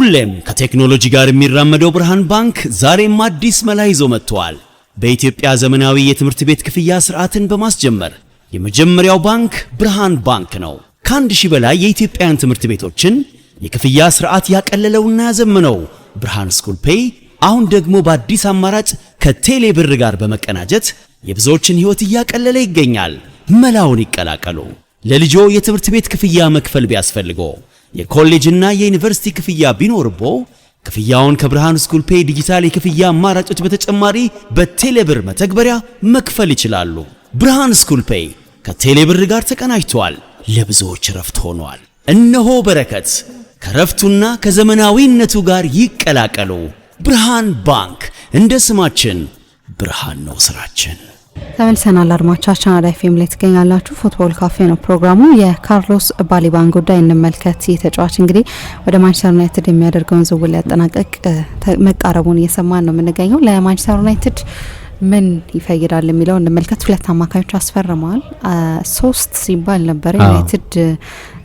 ሁሌም ከቴክኖሎጂ ጋር የሚራመደው ብርሃን ባንክ ዛሬም አዲስ መላ ይዞ መጥቷል። በኢትዮጵያ ዘመናዊ የትምህርት ቤት ክፍያ ስርዓትን በማስጀመር የመጀመሪያው ባንክ ብርሃን ባንክ ነው። ከ1000 በላይ የኢትዮጵያን ትምህርት ቤቶችን የክፍያ ስርዓት ያቀለለውና ያዘመነው ብርሃን ስኩል ፔይ አሁን ደግሞ በአዲስ አማራጭ ከቴሌ ብር ጋር በመቀናጀት የብዙዎችን ህይወት እያቀለለ ይገኛል። መላውን ይቀላቀሉ። ለልጆ የትምህርት ቤት ክፍያ መክፈል ቢያስፈልጎ የኮሌጅና የዩኒቨርሲቲ ክፍያ ቢኖርቦ ክፍያውን ከብርሃን ስኩል ፔይ ዲጂታል የክፍያ አማራጮች በተጨማሪ በቴሌብር መተግበሪያ መክፈል ይችላሉ። ብርሃን ስኩል ፔይ ከቴሌብር ጋር ተቀናጅቷል። ለብዙዎች ረፍት ሆኗል። እነሆ በረከት ከረፍቱና ከዘመናዊነቱ ጋር ይቀላቀሉ። ብርሃን ባንክ እንደ ስማችን ብርሃን ነው ስራችን። ተመልሰናል አድማጮቻችን፣ አራዳ ኤፍኤም ላይ ትገኛላችሁ። ፉትቦል ካፌ ነው ፕሮግራሙ። የካርሎስ ባሊባን ጉዳይ እንመልከት። የተጫዋች እንግዲህ ወደ ማንቸስተር ዩናይትድ የሚያደርገውን ዝውውር ሊያጠናቀቅ መቃረቡን እየሰማን ነው የምንገኘው። ለማንቸስተር ዩናይትድ ምን ይፈይዳል የሚለው እንመልከት። 2 አማካዮች አስፈርመዋል። 3 ሲባል ነበር። ዩናይትድ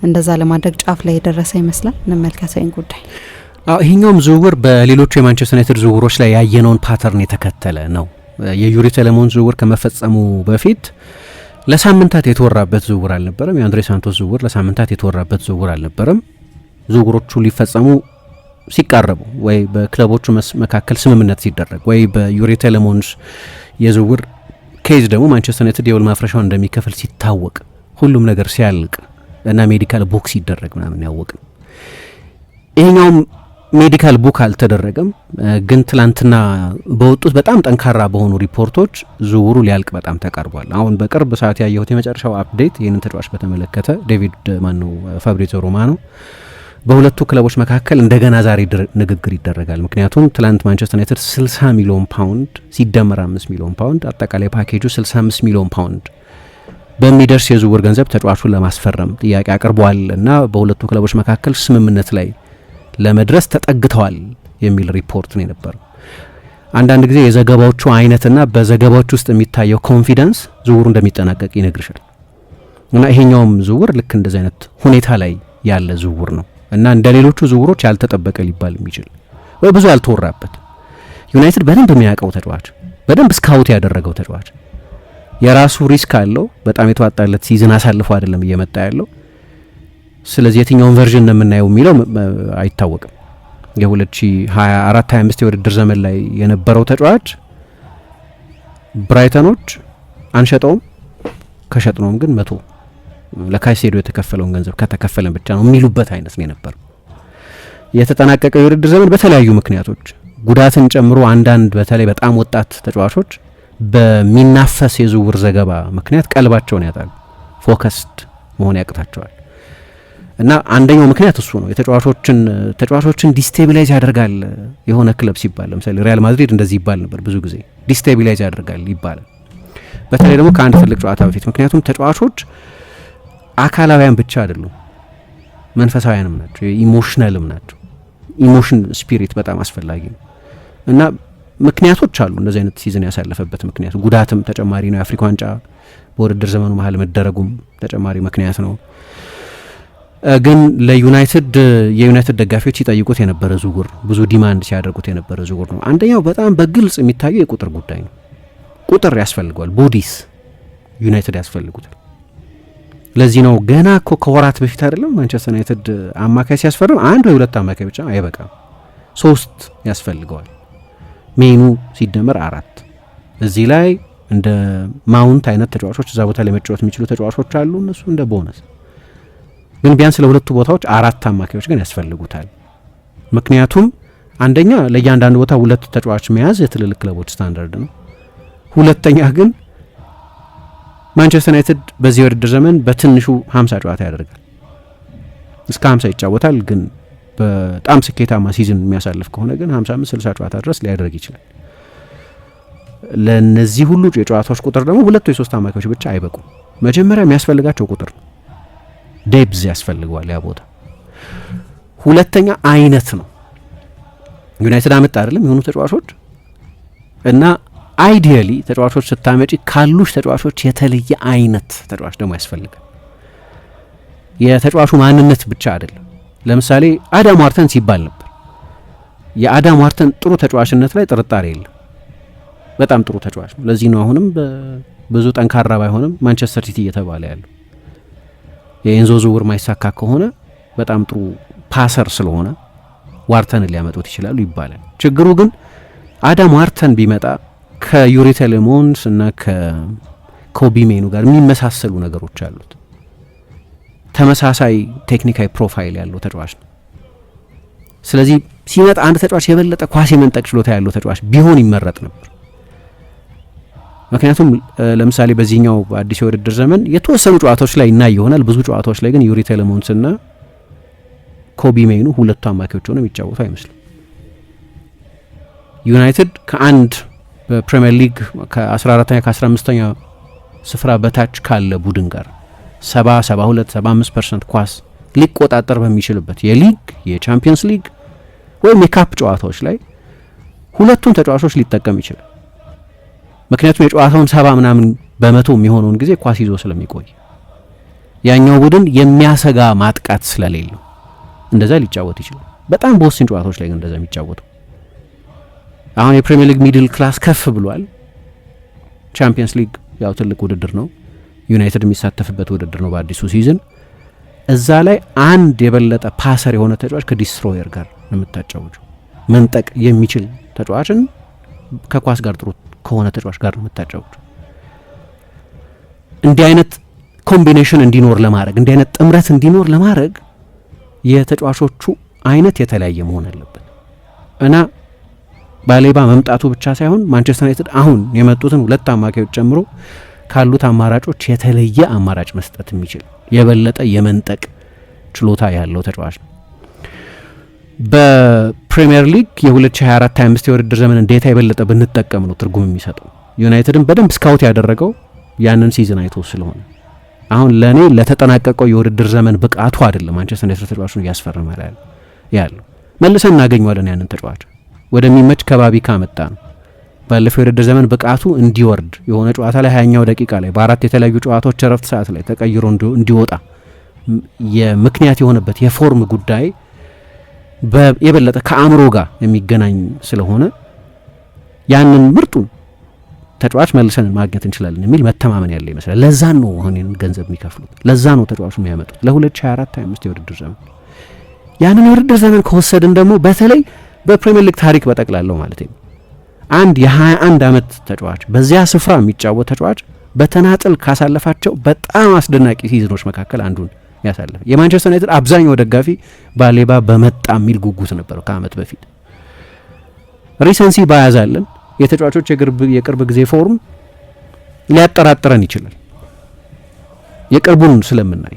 እንደዛ ለማድረግ ጫፍ ላይ የደረሰ ይመስላል። እንመልከተው ይህን ጉዳይ። ይሄኛውም ዝውውር በሌሎቹ የማንቸስተር ዩናይትድ ዝውውሮች ላይ ያየነውን ፓተርን የተከተለ ነው። የዩሪ ቴሌሞን ዝውውር ከመፈጸሙ በፊት ለሳምንታት የተወራበት ዝውውር አልነበረም። የአንድሬ ሳንቶስ ዝውውር ለሳምንታት የተወራበት ዝውውር አልነበረም። ዝውውሮቹ ሊፈጸሙ ሲቃረቡ ወይ በክለቦቹ መካከል ስምምነት ሲደረግ ወይ በዩሪ ቴሌሞንስ የዝውውር ኬዝ ደግሞ ማንቸስተር ዩናይትድ የውል ማፍረሻውን እንደሚከፍል ሲታወቅ ሁሉም ነገር ሲያልቅ እና ሜዲካል ቡክ ሲደረግ ምናምን ያወቅን። ይሄኛውም ሜዲካል ቡክ አልተደረገም፣ ግን ትላንትና በወጡት በጣም ጠንካራ በሆኑ ሪፖርቶች ዝውውሩ ሊያልቅ በጣም ተቃርቧል። አሁን በቅርብ ሰዓት ያየሁት የመጨረሻው አፕዴት ይህንን ተጫዋች በተመለከተ ፋብሪዚዮ ሮማኖ በሁለቱ ክለቦች መካከል እንደገና ዛሬ ንግግር ይደረጋል። ምክንያቱም ትላንት ማንቸስተር ዩናይትድ 60 ሚሊዮን ፓውንድ ሲደመር 5 ሚሊዮን ፓውንድ አጠቃላይ ፓኬጁ 65 ሚሊዮን ፓውንድ በሚደርስ የዝውውር ገንዘብ ተጫዋቹን ለማስፈረም ጥያቄ አቅርቧል እና በሁለቱ ክለቦች መካከል ስምምነት ላይ ለመድረስ ተጠግተዋል የሚል ሪፖርት ነው የነበረው። አንዳንድ ጊዜ የዘገባዎቹ አይነትና በዘገባዎች ውስጥ የሚታየው ኮንፊደንስ ዝውውሩ እንደሚጠናቀቅ ይነግርሻል። እና ይሄኛውም ዝውውር ልክ እንደዚህ አይነት ሁኔታ ላይ ያለ ዝውውር ነው እና እንደ ሌሎቹ ዝውውሮች ያልተጠበቀ ሊባል የሚችል ወይ ብዙ ያልተወራበት ዩናይትድ በደንብ የሚያውቀው ተጫዋች፣ በደንብ ስካውት ያደረገው ተጫዋች የራሱ ሪስክ አለው። በጣም የተዋጣለት ሲዝን አሳልፎ አይደለም እየመጣ ያለው። ስለዚህ የትኛውን ቨርዥን ነው የምናየው የሚለው አይታወቅም። የ2024-25 የውድድር ዘመን ላይ የነበረው ተጫዋች ብራይተኖች አንሸጠውም፣ ከሸጥነውም ግን 100 ለካይሴዶ የተከፈለውን ገንዘብ ከተከፈለን ብቻ ነው የሚሉበት አይነት ነው የነበረው። የተጠናቀቀው የውድድር ዘመን በተለያዩ ምክንያቶች ጉዳትን ጨምሮ አንዳንድ በተለይ በጣም ወጣት ተጫዋቾች በሚናፈስ የዝውውር ዘገባ ምክንያት ቀልባቸውን ያጣሉ፣ ፎከስድ መሆን ያቅታቸዋል። እና አንደኛው ምክንያት እሱ ነው። ተጫዋቾችን ዲስቴቢላይዝ ያደርጋል የሆነ ክለብ ሲባል፣ ለምሳሌ ሪያል ማድሪድ እንደዚህ ይባል ነበር ብዙ ጊዜ ዲስቴቢላይዝ ያደርጋል ይባላል። በተለይ ደግሞ ከአንድ ትልቅ ጨዋታ በፊት። ምክንያቱም ተጫዋቾች አካላዊያን ብቻ አይደሉም፣ መንፈሳዊያንም ናቸው፣ ኢሞሽናልም ናቸው። ኢሞሽን ስፒሪት በጣም አስፈላጊ ነው እና ምክንያቶች አሉ እንደዚህ አይነት ሲዝን ያሳለፈበት ምክንያት። ጉዳትም ተጨማሪ ነው። የአፍሪካ ዋንጫ በውድድር ዘመኑ መሀል መደረጉም ተጨማሪ ምክንያት ነው። ግን ለዩናይትድ የዩናይትድ ደጋፊዎች ሲጠይቁት የነበረ ዝውውር፣ ብዙ ዲማንድ ሲያደርጉት የነበረ ዝውውር ነው። አንደኛው በጣም በግልጽ የሚታየው የቁጥር ጉዳይ ነው። ቁጥር ያስፈልገዋል፣ ቦዲስ ዩናይትድ ያስፈልጉታል። ለዚህ ነው ገና እኮ ከወራት በፊት አይደለም ማንቸስተር ዩናይትድ አማካይ ሲያስፈርም 1 ወይ 2 አማካይ ብቻ አይበቃም፣ 3 ያስፈልገዋል። ሜኑ ሲደመር 4። እዚህ ላይ እንደ ማውንት አይነት ተጫዋቾች እዛ ቦታ ላይ መጫወት የሚችሉ ተጫዋቾች አሉ፣ እነሱ እንደ ቦነስ። ግን ቢያንስ ለሁለቱ ቦታዎች 4 አማካዮች ግን ያስፈልጉታል። ምክንያቱም አንደኛ ለእያንዳንዱ ቦታ 2 ተጫዋች መያዝ የትልልቅ ክለቦች ስታንዳርድ ነው። ሁለተኛ ግን ማንቸስተር ዩናይትድ በዚህ ውድድር ዘመን በትንሹ 50 ጨዋታ ያደርጋል፣ እስከ 50 ይጫወታል። ግን በጣም ስኬታማ ሲዝን የሚያሳልፍ ከሆነ ግን 55-60 ጨዋታ ድረስ ሊያደርግ ይችላል። ለነዚህ ሁሉ የጨዋታዎች ቁጥር ደግሞ 2 ወይ 3 አማካዮች ብቻ አይበቁም። መጀመሪያ የሚያስፈልጋቸው ቁጥር ነው፣ ዴፕዝ ያስፈልገዋል ያ ቦታ። ሁለተኛ አይነት ነው። ዩናይትድ አመጣ አይደለም የሆኑ ተጫዋቾች እና አይዲያሊ ተጫዋቾች ስታመጪ ካሉሽ ተጫዋቾች የተለየ አይነት ተጫዋች ደግሞ ያስፈልጋል። የተጫዋቹ ማንነት ብቻ አይደለም። ለምሳሌ አዳም ዋርተን ሲባል ነበር የአዳም ዋርተን ጥሩ ተጫዋችነት ላይ ጥርጣሬ የለም። በጣም ጥሩ ተጫዋች ነው። ለዚህ ነው አሁንም ብዙ ጠንካራ ባይሆንም ማንቸስተር ሲቲ እየተባለ ያለው። የኤንዞ ዝውውር ማይሳካ ከሆነ በጣም ጥሩ ፓሰር ስለሆነ ዋርተንን ሊያመጡት ይችላሉ ይባላል። ችግሩ ግን አዳም ዋርተን ቢመጣ ከዩሪ ቴሌሞንስ እና ከኮቢ ሜኑ ጋር የሚመሳሰሉ ነገሮች አሉት። ተመሳሳይ ቴክኒካዊ ፕሮፋይል ያለው ተጫዋች ነው። ስለዚህ ሲመጣ አንድ ተጫዋች የበለጠ ኳስ የመንጠቅ ችሎታ ያለው ተጫዋች ቢሆን ይመረጥ ነበር። ምክንያቱም ለምሳሌ በዚህኛው አዲስ የውድድር ዘመን የተወሰኑ ጨዋታዎች ላይ እና ይሆናል ብዙ ጨዋታዎች ላይ ግን ዩሪ ቴሌሞንስ እና ኮቢ ሜኑ ሁለቱ አማካዮች ሆነው የሚጫወቱ አይመስልም። ዩናይትድ ከአንድ በፕሪሚየር ሊግ ከ14ኛ ከ15ኛ ስፍራ በታች ካለ ቡድን ጋር 70 72 75% ኳስ ሊቆጣጠር በሚችልበት የሊግ የቻምፒየንስ ሊግ ወይም የካፕ ጨዋታዎች ላይ ሁለቱን ተጫዋቾች ሊጠቀም ይችላል። ምክንያቱም የጨዋታውን 70 ምናምን በመቶ የሚሆነውን ጊዜ ኳስ ይዞ ስለሚቆይ ያኛው ቡድን የሚያሰጋ ማጥቃት ስለሌለው እንደዛ ሊጫወት ይችላል። በጣም በወሳኝ ጨዋታዎች ላይ ግን እንደዛ የሚጫወተው አሁን የፕሪሚየር ሊግ ሚድል ክላስ ከፍ ብሏል። ቻምፒየንስ ሊግ ያው ትልቅ ውድድር ነው፣ ዩናይትድ የሚሳተፍበት ውድድር ነው በአዲሱ ሲዝን። እዛ ላይ አንድ የበለጠ ፓሰር የሆነ ተጫዋች ከዲስትሮየር ጋር ነው የምታጫወተው። መንጠቅ የሚችል ተጫዋችን ከኳስ ጋር ጥሩ ከሆነ ተጫዋች ጋር ነው የምታጫወተው። እንዲህ አይነት ኮምቢኔሽን እንዲኖር ለማድረግ እንዲህ አይነት ጥምረት እንዲኖር ለማድረግ የተጫዋቾቹ አይነት የተለያየ መሆን አለበት እና ባሌባ መምጣቱ ብቻ ሳይሆን ማንቸስተር ዩናይትድ አሁን የመጡትን ሁለት አማካዮች ጨምሮ ካሉት አማራጮች የተለየ አማራጭ መስጠት የሚችል የበለጠ የመንጠቅ ችሎታ ያለው ተጫዋች ነው። በፕሪሚየር ሊግ የ2024-25 የውድድር ዘመን እንዴታ የበለጠ ብንጠቀም ነው ትርጉም የሚሰጠው። ዩናይትድን በደንብ ስካውት ያደረገው ያንን ሲዝን አይቶ ስለሆነ አሁን ለእኔ ለተጠናቀቀው የውድድር ዘመን ብቃቱ አይደለም ማንቸስተር ዩናይትድ ተጫዋቹን እያስፈረመ ያለው። መልሰን እናገኘዋለን ያንን ተጫዋች ወደሚመች ከባቢ ካመጣ ነው። ባለፈው የውድድር ዘመን ብቃቱ እንዲወርድ የሆነ ጨዋታ ላይ 20ኛው ደቂቃ ላይ በአራት የተለያዩ ጨዋታዎች ረፍት ሰዓት ላይ ተቀይሮ እንዲወጣ የምክንያት የሆነበት የፎርም ጉዳይ የበለጠ ከአእምሮ ጋር የሚገናኝ ስለሆነ ያንን ምርጡን ተጫዋች መልሰን ማግኘት እንችላለን የሚል መተማመን ያለ ይመስላል። ለዛ ነው አሁን ገንዘብ የሚከፍሉት፣ ለዛ ነው ተጫዋቹ የሚያመጡት ለ2024-25 የውድድር ዘመን። ያንን የውድድር ዘመን ከወሰድን ደግሞ በተለይ በፕሪሚየር ሊግ ታሪክ በጠቅላላው ማለት ነው አንድ የ21 ዓመት ተጫዋች በዚያ ስፍራ የሚጫወት ተጫዋች በተናጥል ካሳለፋቸው በጣም አስደናቂ ሲዝኖች መካከል አንዱን ያሳለፈ የማንቸስተር ዩናይትድ አብዛኛው ደጋፊ ባሌባ በመጣ የሚል ጉጉት ነበረው ከአመት በፊት። ሪሰንሲ ባያዛለን የተጫዋቾች የቅርብ ጊዜ ፎርም ሊያጠራጥረን ይችላል የቅርቡን ስለምናይ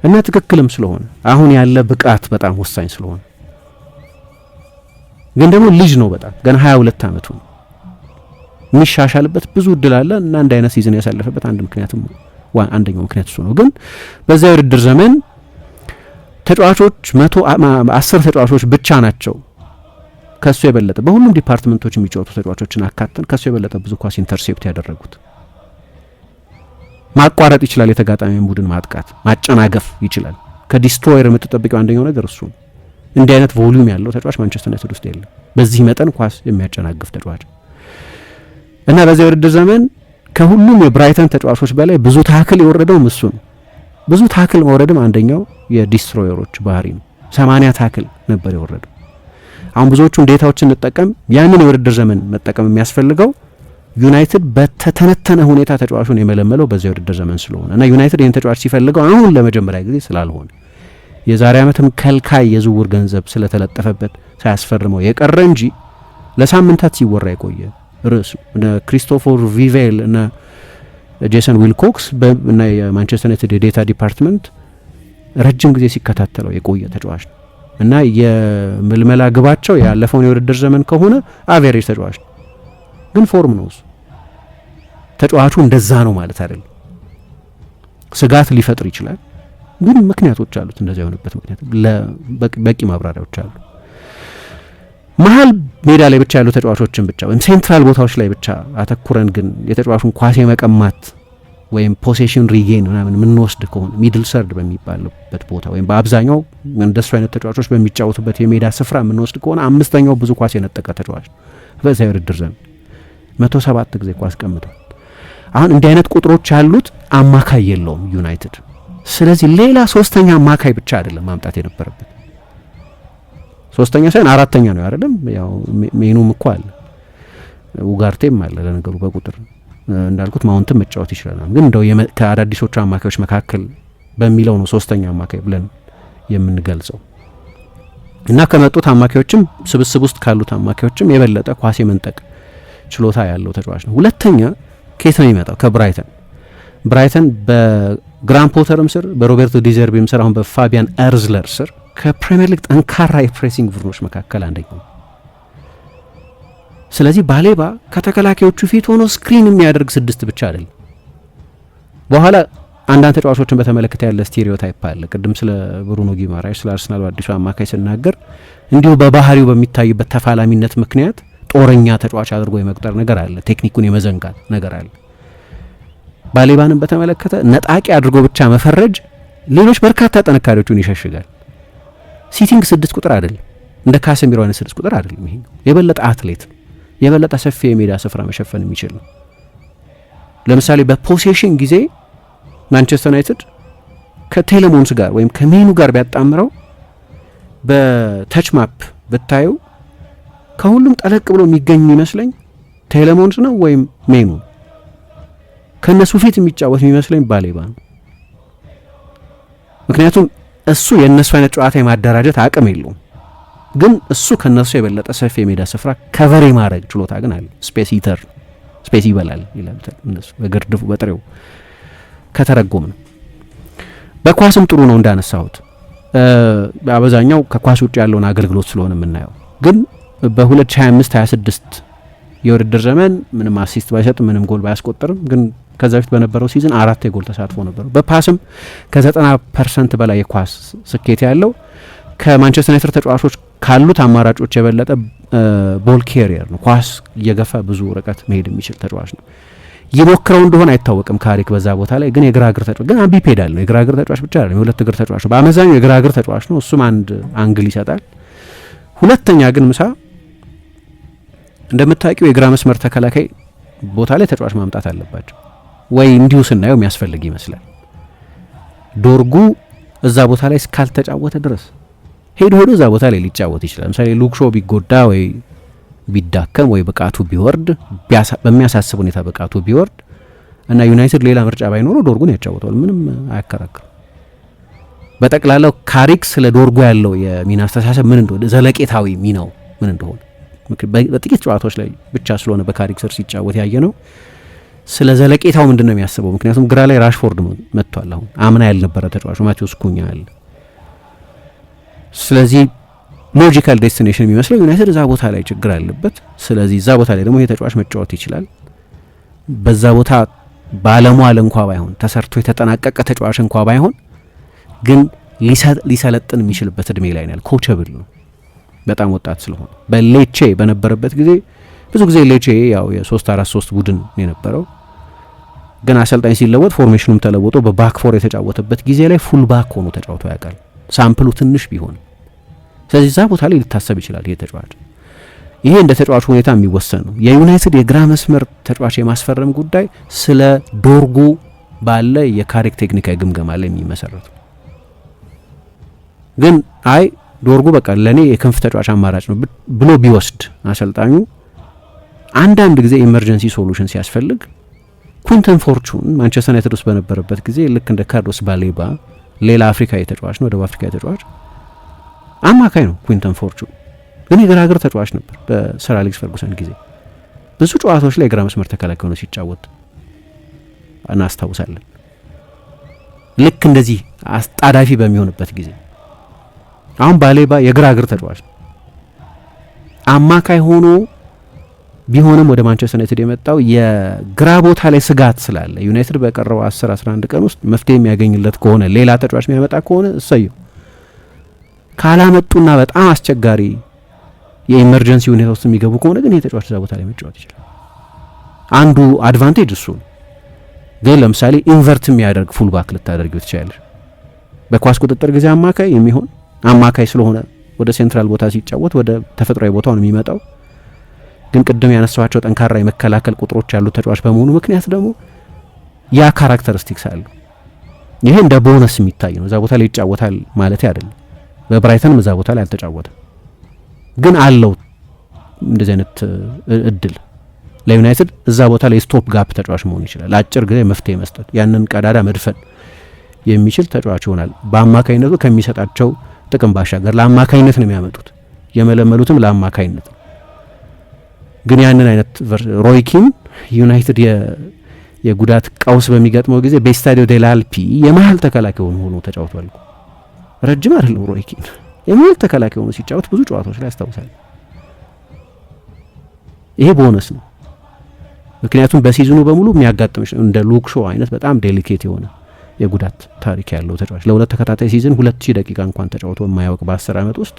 እና ትክክልም ስለሆነ አሁን ያለ ብቃት በጣም ወሳኝ ስለሆነ ግን ደግሞ ልጅ ነው በጣም ገና 22 ዓመቱ ነው። የሚሻሻልበት ብዙ እድል አለ እና አንድ አይነት ሲዝን ያሳለፈበት አንደኛው ምክንያት እሱ ነው። ግን በዛ የውድድር ዘመን ተጫዋቾች 110 ተጫዋቾች ብቻ ናቸው ከሱ የበለጠ በሁሉም ዲፓርትመንቶች የሚጫወቱ ተጫዋቾችን አካተን ከሱ የበለጠ ብዙ ኳስ ኢንተርሴፕት ያደረጉት። ማቋረጥ ይችላል፣ የተጋጣሚውን ቡድን ማጥቃት ማጨናገፍ ይችላል። ከዲስትሮየር የምትጠብቀው አንደኛው ነገር እሱ ነው። እንዲህ አይነት ቮሊዩም ያለው ተጫዋች ማንቸስተር ዩናይትድ ውስጥ የለም፣ በዚህ መጠን ኳስ የሚያጨናግፍ ተጫዋች እና በዚህ የውድድር ዘመን ከሁሉም የብራይተን ተጫዋቾች በላይ ብዙ ታክል የወረደውም እሱ ነው። ብዙ ታክል መውረድም አንደኛው የዲስትሮየሮች ባህሪ ነው። 80 ታክል ነበር የወረደው። አሁን ብዙዎቹን ዴታዎችን እንጠቀም ያንን የውድድር ዘመን መጠቀም የሚያስፈልገው ዩናይትድ በተተነተነ ሁኔታ ተጫዋቹን የመለመለው በዚህ የውድድር ዘመን ስለሆነ እና ዩናይትድ ይህን ተጫዋች ሲፈልገው አሁን ለመጀመሪያ ጊዜ ስላልሆነ የዛሬ ዓመትም ከልካይ የዝውውር ገንዘብ ስለተለጠፈበት ሳያስፈርመው የቀረ እንጂ ለሳምንታት ሲወራ የቆየ ርዕስ እነ ክሪስቶፈር ቪቬል እና ጄሰን ዊልኮክስ እና የማንቸስተር ዩናይትድ የዴታ ዲፓርትመንት ረጅም ጊዜ ሲከታተለው የቆየ ተጫዋች ነው እና የምልመላ ግባቸው ያለፈውን የውድድር ዘመን ከሆነ አቬሬጅ ተጫዋች ነው። ግን ፎርም ነው እሱ ተጫዋቹ እንደዛ ነው ማለት አይደለም። ስጋት ሊፈጥር ይችላል፣ ግን ምክንያቶች አሉት። እንደዛ የሆነበት ምክንያት በቂ ማብራሪያዎች አሉ። መሀል ሜዳ ላይ ብቻ ያሉ ተጫዋቾችን ብቻ ወይም ሴንትራል ቦታዎች ላይ ብቻ አተኩረን ግን የተጫዋቹን ኳስ የመቀማት ወይም ፖሴሽን ሪጌን ምናምን የምንወስድ ከሆነ ሚድል ሰርድ በሚባልበት ቦታ ወይም በአብዛኛው እንደሱ አይነት ተጫዋቾች በሚጫወቱበት የሜዳ ስፍራ የምንወስድ ከሆነ አምስተኛው ብዙ ኳስ የነጠቀ ተጫዋች በዛ የውድድር ዘመን 107 ጊዜ ኳስ ቀምቷል። አሁን እንዲህ አይነት ቁጥሮች ያሉት አማካይ የለውም ዩናይትድ። ስለዚህ ሌላ ሶስተኛ አማካይ ብቻ አይደለም ማምጣት የነበረበት፣ ሶስተኛ ሳይሆን አራተኛ ነው አይደለም። ያው ሜኑም እኮ አለ፣ ኡጋርቴም አለ ለነገሩ በቁጥር እንዳልኩት ማውንትም መጫወት ይችላል። ግን እንደው ከአዳዲሶቹ አማካዮች መካከል በሚለው ነው ሶስተኛ አማካይ ብለን የምንገልጸው እና ከመጡት አማካዮችም ስብስብ ውስጥ ካሉት አማካዮችም የበለጠ ኳስ የመንጠቅ ችሎታ ያለው ተጫዋች ነው። ሁለተኛ ከየት ነው የሚመጣው? ብራይተን በግራን ፖተርም ስር በሮቤርቶ ዲዘርቢም ስር አሁን በፋቢያን ኤርዝለር ስር ከፕሪሚየር ሊግ ጠንካራ የፕሬሲንግ ቡድኖች መካከል አንደኛው። ስለዚህ ባሌባ ከተከላካዮቹ ፊት ሆኖ ስክሪን የሚያደርግ 6 ብቻ አይደለም። በኋላ አንዳንድ ተጫዋቾችን በተመለከተ ያለ ስቴሪዮታይፕ አለ። ቅድም ስለ ብሩኖ ጊማራይሽ ስለ አርሰናል አዲሱ አማካይ ስናገር እንዲሁ በባህሪው በሚታይበት ተፋላሚነት ምክንያት ጦረኛ ተጫዋች አድርጎ የመቁጠር ነገር አለ፣ ቴክኒኩን የመዘንጋት ነገር አለ። ባሌባንም በተመለከተ ነጣቂ አድርጎ ብቻ መፈረጅ ሌሎች በርካታ ጥንካሬዎቹን ይሸሽጋል። ሲቲንግ 6 ቁጥር አይደለም፣ እንደ ካሰሚሮ አይነት 6 ቁጥር አይደለም። ይሄ የበለጠ አትሌት ነው፣ የበለጠ ሰፊ የሜዳ ስፍራ መሸፈን የሚችል ነው። ለምሳሌ በፖሴሽን ጊዜ ማንቸስተር ዩናይትድ ከቴሌሞንስ ጋር ወይም ከሜኑ ጋር ቢያጣምረው በተች ማፕ ብታዩ ከሁሉም ጠለቅ ብሎ የሚገኝ ይመስለኝ ቴሌሞንስ ነው ወይም ሜኑ። ከነሱ ፊት የሚጫወት የሚመስለኝ ባሌባ ነው። ምክንያቱም እሱ የእነሱ አይነት ጨዋታ የማደራጀት አቅም የለውም፣ ግን እሱ ከነሱ የበለጠ ሰፊ የሜዳ ስፍራ ከቨር ማድረግ ችሎታ ግን አለ። ስፔስ ኢተር ስፔስ ይበላል ይላል እነሱ በግርድፉ በጥሬው ከተረጎም ነው። በኳስም ጥሩ ነው እንዳነሳሁት፣ በአብዛኛው ከኳስ ውጭ ያለውን አገልግሎት ስለሆነ የምናየው። ግን በ2025-26 የውድድር ዘመን ምንም አሲስት ባይሰጥ ምንም ጎል ባያስቆጥርም ግን ከዛ በፊት በነበረው ሲዝን 4 የጎል ተሳትፎ ነበረው። በፓስም ከ90% በላይ የኳስ ስኬት ያለው ከማንቸስተር ዩናይትድ ተጫዋቾች ካሉት አማራጮች የበለጠ ቦል ኬሪየር ነው። ኳስ እየገፋ ብዙ ርቀት መሄድ የሚችል ተጫዋች ነው። ይሞክረው እንደሆነ አይታወቅም ካሪክ በዛ ቦታ ላይ። ግን የግራ እግር ተጫዋች ግን አምቢፔዳል ነው። የግራ እግር ተጫዋች ብቻ አይደለም፣ የሁለት እግር ተጫዋች ነው። በአመዛኙ የግራ እግር ተጫዋች ነው። እሱም አንድ አንግል ይሰጣል። ሁለተኛ ግን ምሳ እንደምታውቂው የግራ መስመር ተከላካይ ቦታ ላይ ተጫዋች ማምጣት አለባቸው ወይ እንዲሁ ስናየው የሚያስፈልግ ይመስላል። ዶርጉ እዛ ቦታ ላይ እስካልተጫወተ ድረስ ሄዶ እዛ ቦታ ላይ ሊጫወት ይችላል። ለምሳሌ ሉክሾ ቢጎዳ ወይ ቢዳከም ወይ ብቃቱ ቢወርድ በሚያሳስብ ሁኔታ ብቃቱ ቢወርድ እና ዩናይትድ ሌላ ምርጫ ባይኖረው ዶርጉን ያጫወተዋል። ምንም አያከራክርም። በጠቅላላው ካሪክ ስለ ዶርጉ ያለው የሚና አስተሳሰብ ምን እንደሆነ ዘለቄታዊ ሚናው ምን እንደሆነ በጥቂት ጨዋታዎች ላይ ብቻ ስለሆነ በካሪክ ስር ሲጫወት ያየ ነው። ስለ ዘለቄታው ምንድነው የሚያስበው? ምክንያቱም ግራ ላይ ራሽፎርድ መጥቷል። አሁን አምና ያልነበረ ተጫዋች ማቴዎስ ኩኛ አለ። ስለዚህ ሎጂካል ዴስቲኔሽን የሚመስለው ዩናይትድ እዛ ቦታ ላይ ችግር አለበት። ስለዚህ እዛ ቦታ ላይ ደግሞ ይሄ ተጫዋች መጫወት ይችላል። በዛ ቦታ ባለሟል እንኳ ባይሆን ተሰርቶ የተጠናቀቀ ተጫዋች እንኳ ባይሆን ግን ሊሰለጥን የሚችልበት እድሜ ላይ ነው። ኮቸብል ነው፣ በጣም ወጣት ስለሆነ። በሌቼ በነበረበት ጊዜ ብዙ ጊዜ ሌቼ ያው የ3-4-3 ቡድን የነበረው ግን አሰልጣኝ ሲለወጥ ፎርሜሽኑም ተለውጦ በባክ ፎር የተጫወተበት ጊዜ ላይ ፉል ባክ ሆኖ ተጫውቶ ያውቃል፣ ሳምፕሉ ትንሽ ቢሆን። ስለዚህ እዛ ቦታ ላይ ሊታሰብ ይችላል ይሄ ተጫዋች። ይሄ እንደ ተጫዋቹ ሁኔታ የሚወሰን ነው። የዩናይትድ የግራ መስመር ተጫዋች የማስፈረም ጉዳይ ስለ ዶርጉ ባለ የካሪክ ቴክኒካዊ ግምገማ ላይ የሚመሰረት ግን አይ ዶርጉ በቃ ለኔ የክንፍ ተጫዋች አማራጭ ነው ብሎ ቢወስድ አሰልጣኙ አንዳንድ ጊዜ ኢመርጀንሲ ሶሉሽን ሲያስፈልግ ኩንተን ፎርቹን ማንቸስተር ዩናይትድ ውስጥ በነበረበት ጊዜ ልክ እንደ ካርሎስ ባሌባ ሌላ አፍሪካዊ ተጫዋች ነው፣ ደቡብ አፍሪካዊ ተጫዋች አማካይ ነው። ኩንተን ፎርቹን ግን የግራ እግር ተጫዋች ነበር። በሰር አሌክስ ፈርጉሰን ጊዜ ብዙ ጨዋታዎች ላይ የግራ መስመር ተከላካይ ሆኖ ሲጫወት እናስታውሳለን። ልክ እንደዚህ አስጣዳፊ በሚሆንበት ጊዜ አሁን ባሌባ የግራ እግር ተጫዋች ነው። አማካይ ሆኖ ቢሆንም ወደ ማንቸስተር ዩናይትድ የመጣው የግራ ቦታ ላይ ስጋት ስላለ ዩናይትድ በቀረው 10-11 ቀን ውስጥ መፍትሄ የሚያገኝለት ከሆነ ሌላ ተጫዋች የሚያመጣ ከሆነ እሰየው። ካላመጡና በጣም አስቸጋሪ የኢመርጀንሲ ሁኔታ ውስጥ የሚገቡ ከሆነ ግን ይሄ ተጫዋች እዛ ቦታ ላይ መጫወት ይችላል። አንዱ አድቫንቴጅ እሱ ነው። ግን ለምሳሌ ኢንቨርት የሚያደርግ ፉልባክ ልታደርጊው ትችላለሽ። በኳስ ቁጥጥር ጊዜ አማካይ የሚሆን አማካይ ስለሆነ ወደ ሴንትራል ቦታ ሲጫወት ወደ ተፈጥሯዊ ቦታው ነው የሚመጣው። ግን ቅድም ያነሳዋቸው ጠንካራ የመከላከል ቁጥሮች ያሉት ተጫዋች በመሆኑ ምክንያት ደግሞ ያ ካራክተሪስቲክስ አለው። ይሄ እንደ ቦነስ የሚታይ ነው። እዛ ቦታ ላይ ይጫወታል ማለት አይደለም። በብራይተንም እዛ ቦታ ላይ አልተጫወተም፣ ግን አለው እንደዚህ አይነት እድል። ለዩናይትድ እዛ ቦታ ላይ ስቶፕ ጋፕ ተጫዋች መሆን ይችላል። አጭር ጊዜ መፍትሄ መስጠት፣ ያንን ቀዳዳ መድፈን የሚችል ተጫዋች ይሆናል። በአማካይነቱ ከሚሰጣቸው ጥቅም ባሻገር ለአማካይነት ነው የሚያመጡት፣ የመለመሉትም ለአማካይነት ነው። ግን ያንን አይነት ሮይ ኪን ዩናይትድ የጉዳት ቀውስ በሚገጥመው ጊዜ በስታዲዮ ዴላልፒ የመሀል ተከላካይ ሆኖ ተጫውቷል። ረጅም አይደለም ሮይ ኪን የመሀል ተከላካይ ሆኖ ሲጫወት ብዙ ጨዋታዎች ላይ ያስታውሳል። ይሄ ቦነስ ነው። ምክንያቱም በሲዝኑ በሙሉ የሚያጋጥምሽ እንደ ሉክ ሾው አይነት በጣም ዴሊኬት የሆነ የጉዳት ታሪክ ያለው ተጫዋች ለሁለት ተከታታይ ሲዝን 2000 ደቂቃ እንኳን ተጫውቶ የማያውቅ በ10 ዓመት ውስጥ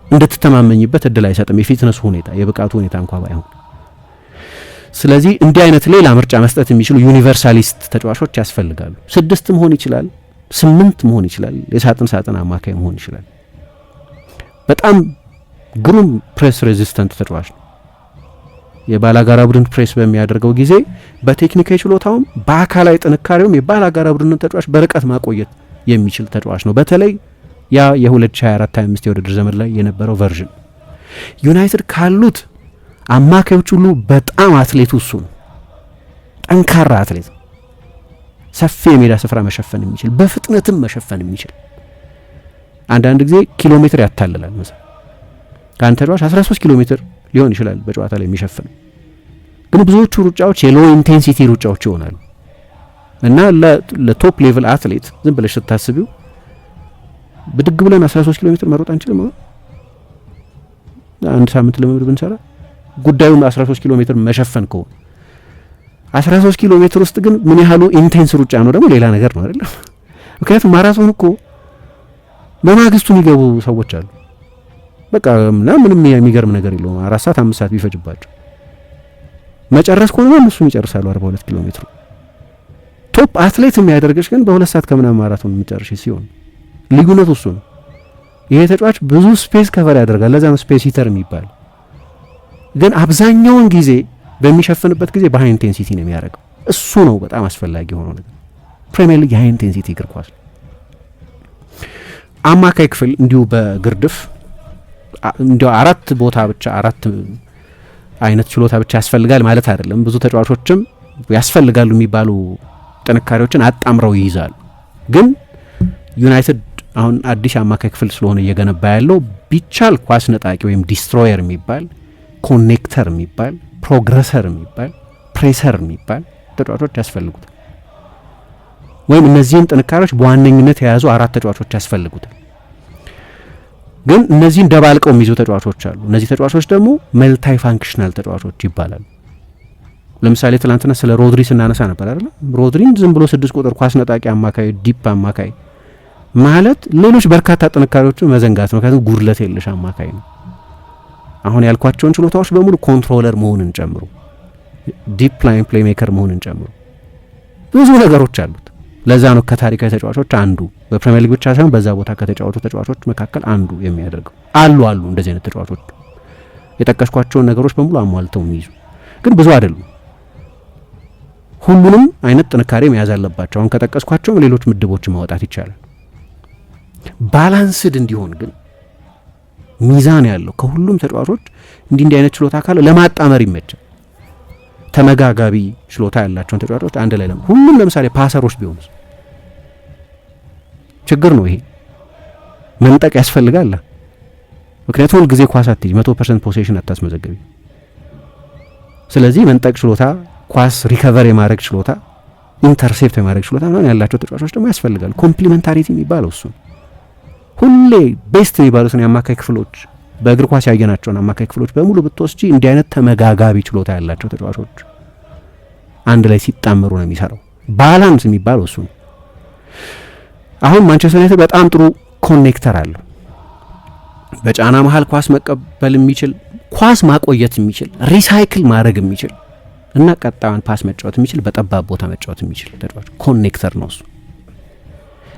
እንድትተማመኝበት እድል አይሰጥም፣ የፊትነሱ ሁኔታ የብቃቱ ሁኔታ እንኳን ባይሆን። ስለዚህ እንዲህ አይነት ሌላ ምርጫ መስጠት የሚችሉ ዩኒቨርሳሊስት ተጫዋቾች ያስፈልጋሉ። 6 መሆን ይችላል፣ 8 መሆን ይችላል፣ የሳጥን አማካይ መሆን ይችላል። በጣም ግሩም ፕሬስ ሬዚስተንት ተጫዋች ነው። የባላጋራ ቡድን ፕሬስ በሚያደርገው ጊዜ በቴክኒካዊ ችሎታውም በአካላዊ ጥንካሬውም የባላጋራ ቡድንን ተጫዋች በርቀት ማቆየት የሚችል ተጫዋች ነው። በተለይ ያ የ2024-25 የውድድር ዘመን ላይ የነበረው ቨርዥን ዩናይትድ ካሉት አማካዮች ሁሉ በጣም አትሌቱ እሱ ነው። ጠንካራ አትሌት፣ ሰፊ የሜዳ ስፍራ መሸፈን የሚችል በፍጥነትም መሸፈን የሚችል አንዳንድ ጊዜ ኪሎ ሜትር ያታልላል። mesela ከአንድ ተጫዋች 13 ኪሎ ሜትር ሊሆን ይችላል በጨዋታ ላይ የሚሸፍን፣ ግን ብዙዎቹ ሩጫዎች የሎ ኢንቴንሲቲ ሩጫዎች ይሆናሉ እና ለቶፕ ሌቭል አትሌት ዝም ብለሽ ስታስቢው ብድግ ብለን 13 ኪሎ ሜትር መሮጥ አንችልም። አንድ ሳምንት ልምምድ ብንሰራ ጉዳዩን 13 ኪሎ ሜትር መሸፈን ከሆነ 13 ኪሎ ሜትር ውስጥ ግን ምን ያህሉ ኢንቴንስ ሩጫ ነው ደግሞ ሌላ ነገር ነው አይደል? ምክንያቱም ማራቶን እኮ በማግስቱ የሚገቡ ሰዎች አሉ። በቃ ምንም የሚገርም ነገር የለውም። 4 ሰዓት 5 ሰዓት ቢፈጅባቸው መጨረስ ከሆነ እነሱም ይጨርሳሉ 42 ኪሎ ሜትር። ቶፕ አትሌት የሚያደርግሽ ግን በ2 ሰዓት ከምናምን ማራቶን የሚጨርሽ ሲሆን ልዩነቱ እሱ ነው። ይሄ ተጫዋች ብዙ ስፔስ ከቨር ያደርጋል። ለዛ ነው ስፔስ ሂተር የሚባል። ግን አብዛኛውን ጊዜ በሚሸፍንበት ጊዜ በሃይ ኢንቴንሲቲ ነው የሚያደርገው። እሱ ነው በጣም አስፈላጊ የሆነው ነገር። ፕሪሚየር ሊግ የሃይ ኢንቴንሲቲ እግር ኳስ። አማካይ ክፍል እንዲሁ በግርድፍ እንዲሁ 4 ቦታ ብቻ 4 አይነት ችሎታ ብቻ ያስፈልጋል ማለት አይደለም። ብዙ ተጫዋቾችም ያስፈልጋሉ የሚባሉ ጥንካሬዎችን አጣምረው ይይዛሉ። ግን ዩናይትድ አሁን አዲስ አማካይ ክፍል ስለሆነ እየገነባ ያለው ቢቻል ኳስ ነጣቂ ወይም ዲስትሮየር የሚባል፣ ኮኔክተር የሚባል፣ ፕሮግረሰር የሚባል፣ ፕሬሰር የሚባል ተጫዋቾች ያስፈልጉታል። ወይም እነዚህን ጥንካሬዎች በዋነኝነት የያዙ 4 ተጫዋቾች ያስፈልጉታል። ግን እነዚህን ደባልቀው የሚይዙ ተጫዋቾች አሉ። እነዚህ ተጫዋቾች ደግሞ መልታይ ፋንክሽናል ተጫዋቾች ይባላሉ። ለምሳሌ ትናንትና ስለ ሮድሪ ስናነሳ ነበር አይደል? ሮድሪን ዝም ብሎ 6 ቁጥር ኳስ ነጣቂ አማካይ፣ ዲፕ አማካይ ማለት ሌሎች በርካታ ጥንካሬዎችን መዘንጋት ነው። ምክንያቱም ጉድለት የለሽ አማካይ ነው። አሁን ያልኳቸውን ችሎታዎች በሙሉ ኮንትሮለር መሆንን ጨምሮ ዲፕ ላይን ፕሌይ ሜከር መሆንን ጨምሮ ብዙ ነገሮች አሉት። ለዛ ነው ከታሪካዊ ተጫዋቾች አንዱ በፕሪሚየር ሊግ ብቻ ሳይሆን በዛ ቦታ ከተጫወቱ ተጫዋቾች መካከል አንዱ የሚያደርገው። አሉ እንደዚህ አይነት ተጫዋቾች የጠቀስኳቸውን ነገሮች በሙሉ አሟልተው የሚይዙ ግን ብዙ አይደሉም። ሁሉንም አይነት ጥንካሬ መያዝ አለባቸው። አሁን ከጠቀስኳቸው ሌሎች ምድቦችን ማውጣት ይቻላል። ባላንስድ እንዲሆን ግን ሚዛን ያለው ከሁሉም ተጫዋቾች እንዲህ አይነት ችሎታ ካለ ለማጣመር ይመቻል። ተመጋጋቢ ችሎታ ያላቸውን ተጫዋቾች አንድ ላይ ሁሉም ለምሳሌ ፓሰሮች ቢሆኑ ችግር ነው። ይሄ መንጠቅ ያስፈልጋል። ምክንያቱም ሁል ጊዜ ኳስ አትይዝ፣ 100% ፖሴሽን አታስመዘግቢ። ስለዚህ መንጠቅ ችሎታ፣ ኳስ ሪከቨር የማድረግ ችሎታ፣ ኢንተርሴፕት የማድረግ ችሎታ ምናምን ያላቸው ተጫዋቾች ደግሞ ያስፈልጋል። ኮምፕሊመንታሪቲ የሚባለው እሱ ሁሌ ቤስት የሚባሉትን የአማካይ ክፍሎች በእግር ኳስ ያየናቸውን አማካይ ክፍሎች በሙሉ ብትወስጂ እንዲህ አይነት ተመጋጋቢ ችሎታ ያላቸው ተጫዋቾች አንድ ላይ ሲጣመሩ ነው የሚሰራው። ባላንስ የሚባለው እሱ ነው። አሁን ማንቸስተር ዩናይትድ በጣም ጥሩ ኮኔክተር አለው። በጫና መሀል ኳስ መቀበል የሚችል፣ ኳስ ማቆየት የሚችል፣ ሪሳይክል ማድረግ የሚችል እና ቀጣዩን ፓስ መጫወት የሚችል በጠባብ ቦታ መጫወት የሚችል ተጫዋች ኮኔክተር ነው እሱ።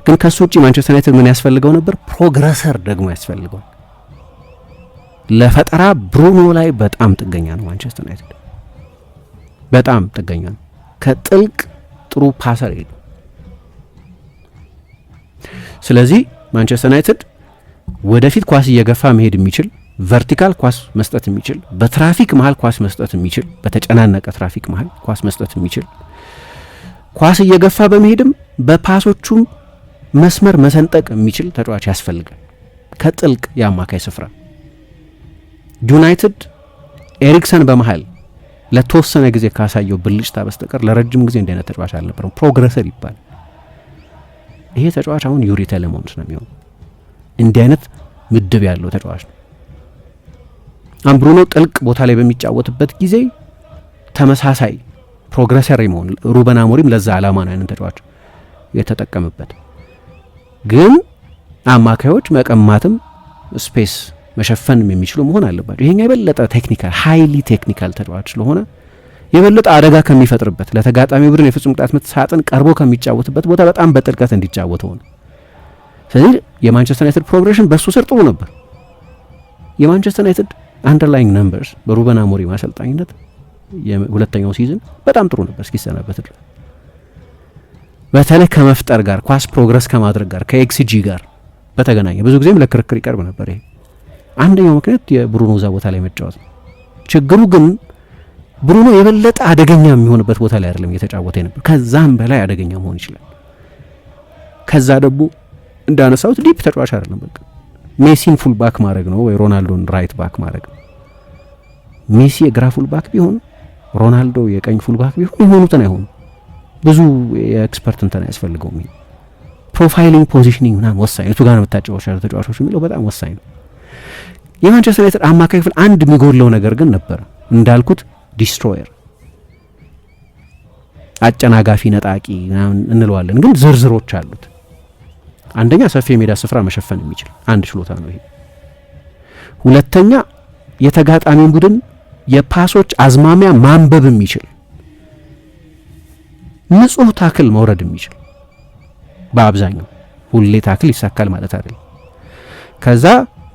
ግን ከሱ ውጪ ማንቸስተር ዩናይትድ ምን ያስፈልገው ነበር? ፕሮግረሰር ደግሞ ያስፈልገው። ለፈጠራ ብሩኖ ላይ በጣም ጥገኛ ነው ማንቸስተር ዩናይትድ፣ በጣም ጥገኛ ነው። ከጥልቅ ጥሩ ፓሰር የለም። ስለዚህ ማንቸስተር ዩናይትድ ወደፊት ኳስ እየገፋ መሄድ የሚችል ቨርቲካል ኳስ መስጠት የሚችል በትራፊክ መሀል ኳስ መስጠት የሚችል በተጨናነቀ ትራፊክ መሀል ኳስ መስጠት የሚችል ኳስ እየገፋ በመሄድም በፓሶቹም መስመር መሰንጠቅ የሚችል ተጫዋች ያስፈልጋል። ከጥልቅ የአማካይ ስፍራ ዩናይትድ ኤሪክሰን በመሀል ለተወሰነ ጊዜ ካሳየው ብልጭታ በስተቀር ለረጅም ጊዜ እንዲህ አይነት ተጫዋች አልነበረም። ፕሮግረሰር ይባላል ይሄ ተጫዋች። አሁን ዩሪ ቴሌሞንስ ነው የሚሆነው። እንዲህ አይነት ምድብ ያለው ተጫዋች ነው። ብሩኖ ጥልቅ ቦታ ላይ በሚጫወትበት ጊዜ ተመሳሳይ ፕሮግረሰር ይሆን። ሩበን አሞሪም ለዛ ዓላማ ነው አይነት ተጫዋች የተጠቀመበት። ግን አማካዮች መቀማትም ስፔስ መሸፈንም የሚችሉ መሆን አለባቸው። ይሄኛ የበለጠ ቴክኒካል ሃይሊ ቴክኒካል ተጫዋች ስለሆነ የበለጠ አደጋ ከሚፈጥርበት ለተጋጣሚ ቡድን የፍጹም ቅጣት ምት ሳጥን ቀርቦ ከሚጫወትበት ቦታ በጣም በጥልቀት እንዲጫወት ሆነ። ስለዚህ የማንቸስተር ዩናይትድ ፕሮግሬሽን በሱ ስር ጥሩ ነበር። የማንቸስተር ዩናይትድ አንደርላይንግ ነምበርስ በሩበን አሞሪም አሰልጣኝነት የሁለተኛው ሲዝን በጣም ጥሩ ነበር እስኪሰናበት ድረስ። በተለይ ከመፍጠር ጋር ኳስ ፕሮግረስ ከማድረግ ጋር ከኤክስጂ ጋር በተገናኘ ብዙ ጊዜም ለክርክር ይቀርብ ነበር። ይሄ አንደኛው ምክንያት የብሩኖ እዛ ቦታ ላይ መጫወት ነው። ችግሩ ግን ብሩኖ የበለጠ አደገኛ የሚሆንበት ቦታ ላይ አይደለም እየተጫወተ ነበር። ከዛም በላይ አደገኛ መሆን ይችላል። ከዛ ደግሞ እንዳነሳሁት ዲፕ ተጫዋች አይደለም። በቃ ሜሲን ፉል ባክ ማድረግ ነው ወይ ሮናልዶን ራይት ባክ ማድረግ ነው። ሜሲ የግራ ፉል ባክ ቢሆን ሮናልዶ የቀኝ ፉል ባክ ቢሆን የሆኑትን አይሆኑ። ብዙ የኤክስፐርት እንትን አያስፈልገውም። ይሄ ፕሮፋይሊንግ ፖዚሽኒንግ ምናምን ወሳኝ ነው። ጋር ነው የምታጫወቻቸው ተጫዋቾች የሚለው በጣም ወሳኝ ነው። የማንቸስተር ዩናይትድ አማካይ ክፍል አንድ የሚጎድለው ነገር ግን ነበር እንዳልኩት ዲስትሮየር፣ አጨናጋፊ ነጣቂ ምናምን እንለዋለን፣ ግን ዝርዝሮች አሉት። አንደኛ ሰፊ የሜዳ ስፍራ መሸፈን የሚችል አንድ ችሎታ ነው ይሄ። ሁለተኛ የተጋጣሚውን ቡድን የፓሶች አዝማሚያ ማንበብ የሚችል ንጹህ ታክል መውረድ የሚችል በአብዛኛው ሁሌ ታክል ይሳካል ማለት አይደለም። ከዛ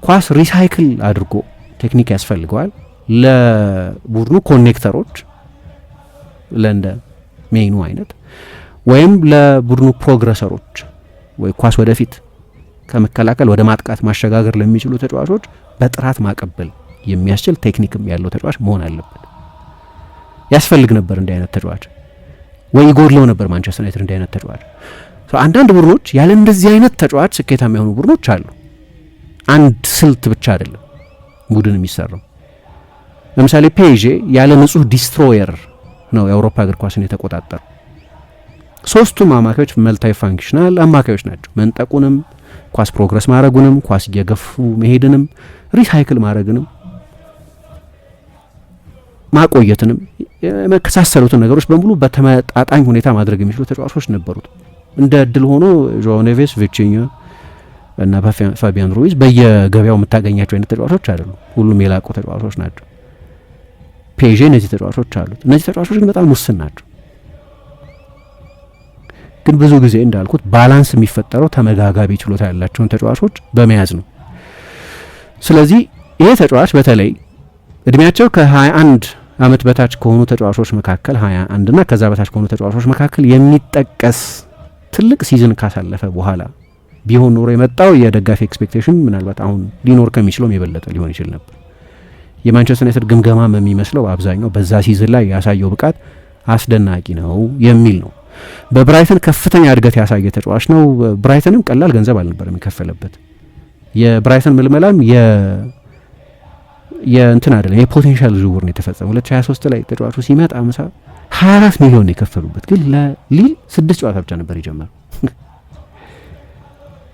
ኳስ ሪሳይክል አድርጎ ቴክኒክ ያስፈልገዋል ለቡድኑ ኮኔክተሮች ለእንደ ሜኑ አይነት ወይም ለቡድኑ ፕሮግረሰሮች ወይ ኳስ ወደፊት ከመከላከል ወደ ማጥቃት ማሸጋገር ለሚችሉ ተጫዋቾች በጥራት ማቀበል የሚያስችል ቴክኒክም ያለው ተጫዋች መሆን አለበት። ያስፈልግ ነበር እንዲህ አይነት ተጫዋች ወይ ይጎድለው ነበር ማንቸስተር ዩናይትድ እንዲህ አይነት ተጫዋች። አንዳንድ ቡድኖች ያለ እንደዚህ አይነት ተጫዋች ስኬታማ የሆኑ ቡድኖች አሉ። አንድ ስልት ብቻ አይደለም ቡድን የሚሰራው። ለምሳሌ ፔዤ ያለ ንጹህ ዲስትሮየር ነው የአውሮፓ እግር ኳስን የተቆጣጠረው። ሶስቱም አማካዮች መልታይ ፋንክሽናል አማካዮች ናቸው። መንጠቁንም ኳስ ፕሮግረስ ማድረጉንም ኳስ እየገፉ መሄድንም ሪሳይክል ማድረግንም ማቆየትንም የመከሳሰሉትን ነገሮች በሙሉ በተመጣጣኝ ሁኔታ ማድረግ የሚችሉ ተጫዋቾች ነበሩት። እንደ እድል ሆኖ ጆao ኔቬስ፣ ቪቺኛ እና ፋቢያን ሩይዝ በየገበያው የምታገኛቸው አይነት ተጫዋቾች አይደሉም። ሁሉም የላቁ ተጫዋቾች ናቸው። ፔዤ እነዚህ ተጫዋቾች አሉት። እነዚህ ተጫዋቾች ግን በጣም ውስን ናቸው። ግን ብዙ ጊዜ እንዳልኩት ባላንስ የሚፈጠረው ተመጋጋቢ ችሎታ ያላቸውን ተጫዋቾች በመያዝ ነው። ስለዚህ ይሄ ተጫዋች በተለይ እድሜያቸው ከ21 ዓመት በታች ከሆኑ ተጫዋቾች መካከል 21 እና ከዛ በታች ከሆኑ ተጫዋቾች መካከል የሚጠቀስ ትልቅ ሲዝን ካሳለፈ በኋላ ቢሆን ኖሮ የመጣው የደጋፊ ኤክስፔክቴሽን ምናልባት አሁን ሊኖር ከሚችለውም የበለጠ ሊሆን ይችል ነበር። የማንቸስተር ዩናይትድ ግምገማም የሚመስለው አብዛኛው በዛ ሲዝን ላይ ያሳየው ብቃት አስደናቂ ነው የሚል ነው። በብራይተን ከፍተኛ እድገት ያሳየ ተጫዋች ነው። ብራይተንም ቀላል ገንዘብ አልነበረም የሚከፈለበት። የብራይተን ምልመላም የእንትን አይደለም የፖቴንሻል ዝውውር ነው የተፈጸመው። 2023 ላይ ተጫዋቹ ሲመጣ 24 ሚሊዮን ነው የከፈሉበት። ግን ለሊል 6 ጨዋታ ብቻ ነበር የጀመረው።